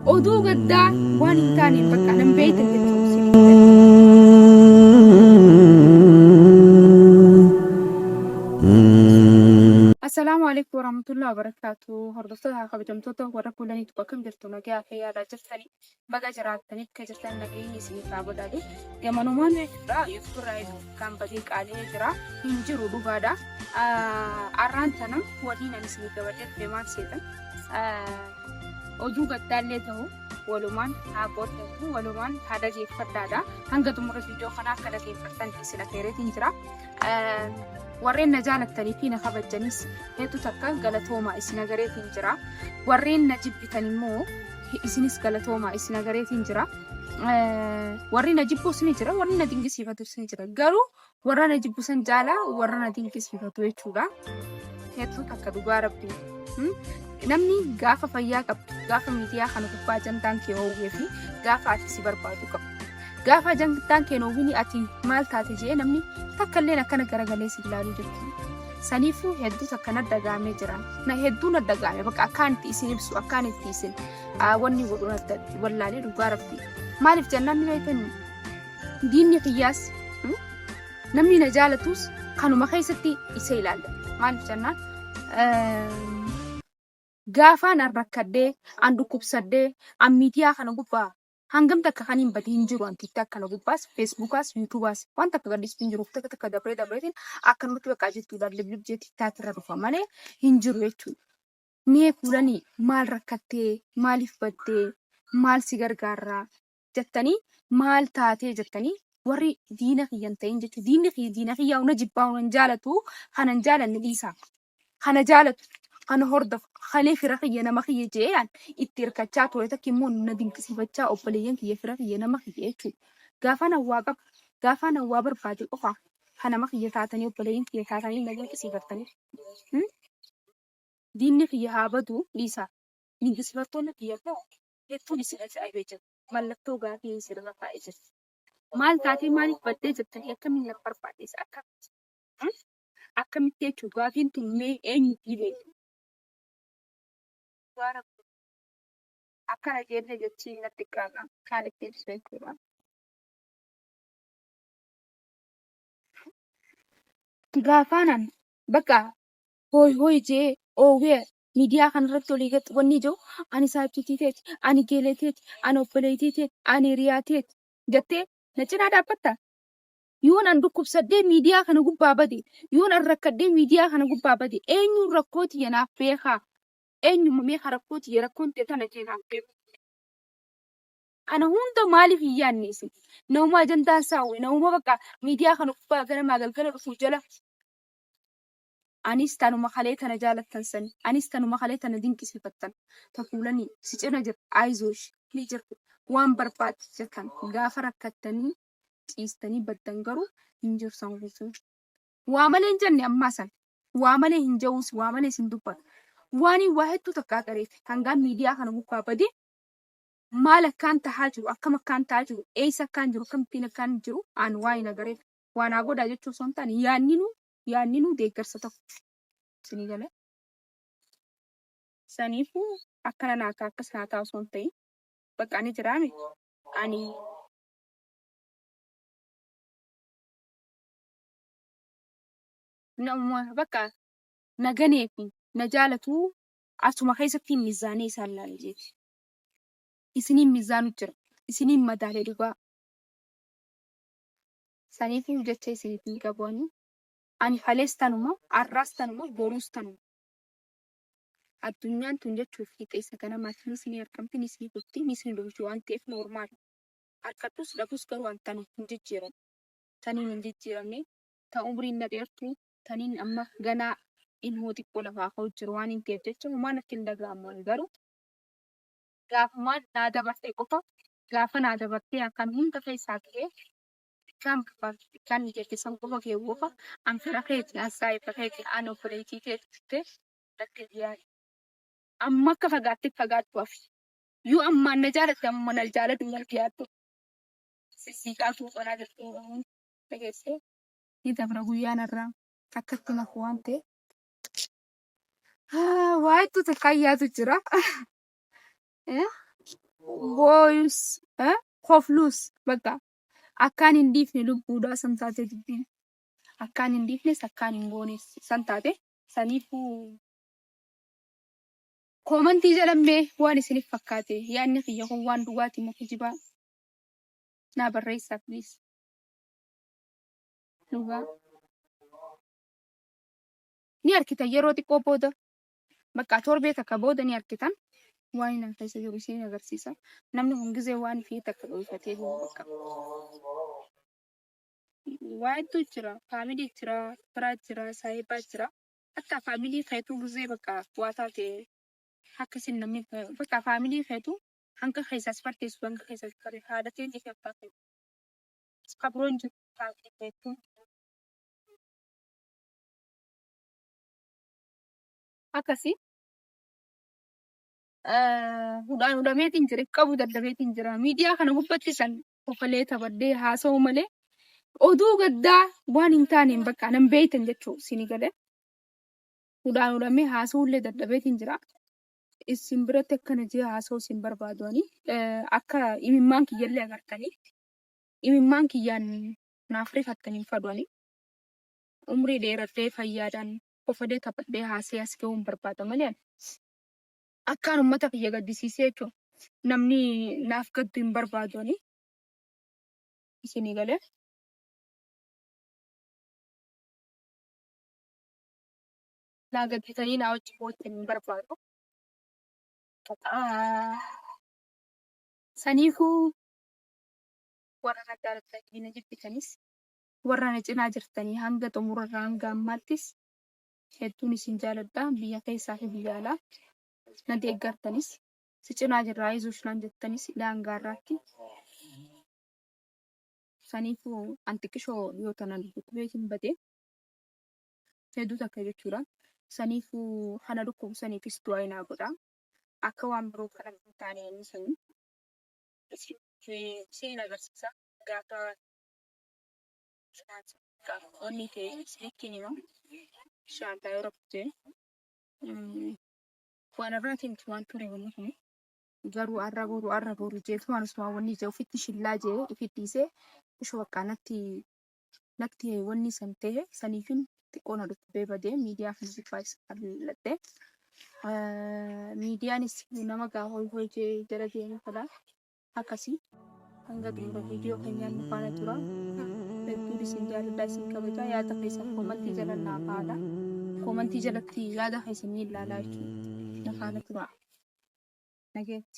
oduu gaddaa waan hin taaneen bakka nan beeytan jechuun Assalamu alaikum warahmatullahi wabarakatuh. Hordoftoota kabajamtoota warra kuulaniitu bakka jirtu nagaa fi yaadaa jirtanii baga jiraataniif kan jirtan nageenyi isinii kaabadaadha. Gamanumaan irraa yuutuurraa kan badii qaalee jira hin jiru dhugaadha. Arraan tana waliin ani isinii gabadee deemaan seetan oduu gaddaallee ta'u walumaan haa qoodatu walumaan haa dhageeffadhaadha. Hanga xumura viidiyoo kanaa akka dhageeffattan isin affeereetiin jira. Warreen na jaalattanii fi na kabajanis hedduu takka galatoomaa isin agareetiin jira. Warreen na jibbitan immoo isinis galatoomaa isin agareetiin jira. Warri na jibbus ni jira, warri na dinqisiifatus ni jira. Garuu warra na jibbusan jaalaa warra na dinqisiifatu jechuudha. Hedduu takka dhugaa rabbii. Namni gaafa fayyaa qabdu, gaafa miidiyaa kana gubbaa jantaan kee ho'uu fi gaafa ati si barbaadu qabu. Gaafa jantaan kee ho'uun ati maal taate jee namni takkallee akkana garagalee si ilaaluu jechuudha. Saniifuu hedduu takka na dhagaamee jira. Na hedduu na dhagaame bakka akkaan itti isin ibsu akkaan itti isin wanni godhu wallaalee dhugaa rabbii. Maaliif jennaan ni beektan diinni kiyyaas namni na jaalatus kanuma keessatti isa ilaalla. Maaliif jennaan gaafaan an rakkadhee an dhukkubsadhee an miidiyaa kana gubbaa hangam takka kan hin badii hin jiru anti kana gubbaas feesbuukaas yuutuubaas waan takka gadhiistu hin jiru takka dabreetiin akkanumatti bakka jechuudha liblib jeetii taatirra dhufa malee hin jiru jechuudha. Mee fuudhanii maal rakkattee maaliif baddee maal si gargaarraa jettanii maal taatee jettanii warri diina kiyyan ta'in jechuudha. Diina kiyyaa una jibbaa una jaalatu kanan jaalanne dhiisaa kana jaalatu. Kan hordof khalee fira kiyya nama kiyya jeeyaan itti hirkachaa ture takimmoo na dinqisiifachaa obboleeyyan kiyya fira kiyya nama kiyya jechuudha. Gaafaan hawwaa qabu gaafaan hawwaa barbaade qofa kan nama kiyya taatanii obboleeyyan kiyya taatanii na dinqisiifatanii. Diinni kiyya haa badu dhiisaa. Dinqisiifattoonni kiyya immoo hedduun isin ajaa'ibee jiru. Mallattoo gaafii sirra taa'ee jiru. Maal taatee maaliif baddee jettanii akkamiin na barbaadees akkamitti jechuudha gaafiin tun mee eenyu dhibee akkana jeerre jechuun natti qaama kan ittiin beekuudha. Gaafaanan bakka hooy jee oowwee miidiyaa kanarratti olii gad wanni jiru ani saabsitiiteeti, ani geeleteeti, ani obboleettiiteeti, ani hiriyaateeti jettee na cinaa dhaabbatta. Yoon an dhukkubsadhee miidiyaa kana gubbaa bade, yoon an rakkadhee miidiyaa kana gubbaa bade, eenyuun rakkooti yanaaf beekaa? Eenyuma mee rakkooti rakkoon ta'e tana jeenaan beeku. Ana hunda maaliif hin yaadneesi? Nama ajandaa saawwe, nama bakka miidiyaa kana gubbaa ganamaa galgala dhufuu jala. Anis tanuma kalee tana jaalattan sani, anis tanuma kalee tana dinqisiifattan. Tafuulanii si cina jira, aayizoosh ni jirtu. Waan barbaachisan gaafa rakkattanii ciistanii baddan garuu hin jirsan guutuu. Waa malee hin jenne ammaa san. Waa malee hin jawus, waa malee sin dubbatu. Waan waa hedduu takka qareef hangaan miidiyaa kana gubbaa bade maal akkaan tahaa jiru akkam akkaan tahaa jiru eessa akkaan jiru akkamittiin akkaan jiru aan waa hin agareef waan haa godhaa jechuun osoo hin taane yaadninuu deeggarsa tokko isinii galee. Saniifuu akkana naaka akkas naa taa'u osoo hin ta'in bakka ani jiraame ani nama bakka naganeefi na jaalatu asuma keessatti miizaanii isaan laala jeeti. Isiniin miizaanu jira. Isiniin madaalee dhugaa. Saniifuu jecha isiniitiin qabuanii. Ani kalees tanuma, arraas tanuma, boruus tanuma. Addunyaan tun jechuuf qixeessa ganamaatti ni isinii argamti, ni isinii dhufti, ni isinii dhufti waan ta'eef noormaali. Harkattus dhabus garuu waan tanu hin jijjiiramu. Taniin hin jijjiiramne ta'u umriin na dheertu taniin amma ganaa in hootii qola fa'aa jiru waan hin ta'eef jecha uumaan akka hin dhaga'amu garuu gaafumaan naa dabartee qofa gaafa naa dabartee akkam hunda keessaa ta'ee kan jechisan qofa kee qofa an fira keeti asxaa ifa keeti an obboleettii keetti dhaqqee yaali. Amma akka fagaattee fagaattuuf yoo ammaan na jaalatte amma na jaalatu mal dhiyaattu sissiiqaa tuuqanaa jirtu dhageessee ni dabra guyyaan irraa akkatti nafu waan ta'eef. Waa hedduu takka ayyaatu jira. booyus koflus bakka akkaan hin dhiifne lubbuudha san taate dubbiin akkaan hin dhiifnes akkaan hin goones san taate saniifuu koomantii jedhamee waan isiniif fakkaate yaadni kiyya kun waan dhugaatii moo kijibaa naa barreessaa please dhugaa ni arkitan yeroo xiqqoo booda bakka torbee takka booda ni arkitan waan inni keessa jiru isin agarsiisa namni kun gizee waan fi takka dhuunfatee bakka waantu jira faamilii jira biraa jira saayibaa jira akka faamilii feetuu gizee bakka waa taate akkasin namni bakka faamilii feetu hanga keessas farteessu hanga keessas kare haadhatee ni fakkaate qabroon jiru faamilii feetuu akkasi hudhaan hudhameetiin jira qabu daddabeetiin jira miidiyaa kana gubbatti san kofalee taphadhee haasa'u malee oduu gaddaa waan hin taaneen bakka nan beeytan jechuu sini galee hudhaan hudhamee haasa'ullee daddabeetiin jira isin biratti akkana jee haasa'u isin barbaadanii akka imimmaan kiyyallee agartanii imimmaan kiyyaan naaf rifattanii fadhanii umrii dheeradhee fayyaadhaan kofalee taphadhee haasa'ee as ga'uun barbaada malee akkaan uummata kiyya gaddisiisee jechuun namni naaf gaddu hin barbaadanii isinii galee. Naa gadditanii naa wajjin booddeen hin barbaadu. Saniifuu warra na jaalatanii na jibbitanis warra na cinaa jirtanii hanga xumurarraa hanga ammaattis hedduun isin jaaladha biyya keessaa fi biyya alaa. Na deeggartanis si cinaa jirraa izuush naan jettanis daangaarraatti saniifuu antiqishoo yoo tanan dhukubee hin badee hedduu takka jechuudha saniifuu kana dhukkubsaniifis du'aa inaa godha akka waan biroo kana hin taane inni sanii isheen agarsiisa gaafa onni ta'e isinitti hima shaantaa yoo rakkutee waan irraatiin waan ture wanni kun garuu arra boru jeetu waan osoo wanni ija ofitti shillaa jee ifittiisee ishoo bakka natti wanni san ta'e saniifin xiqqoo na dhukkubee badee miidiyaa kan sifaayis kalladhee miidiyaanis nama gaafa hoy jee jala deemu fala akkasii hanga xumura viidiyoo keenyaan nu faana tura hedduun isin jaaladhaa isin kabajaa yaada keessan koomantii jala naaf haadha koomantii jalatti yaada keessan ni ilaalaa jechuudha. نفعنا كده نجات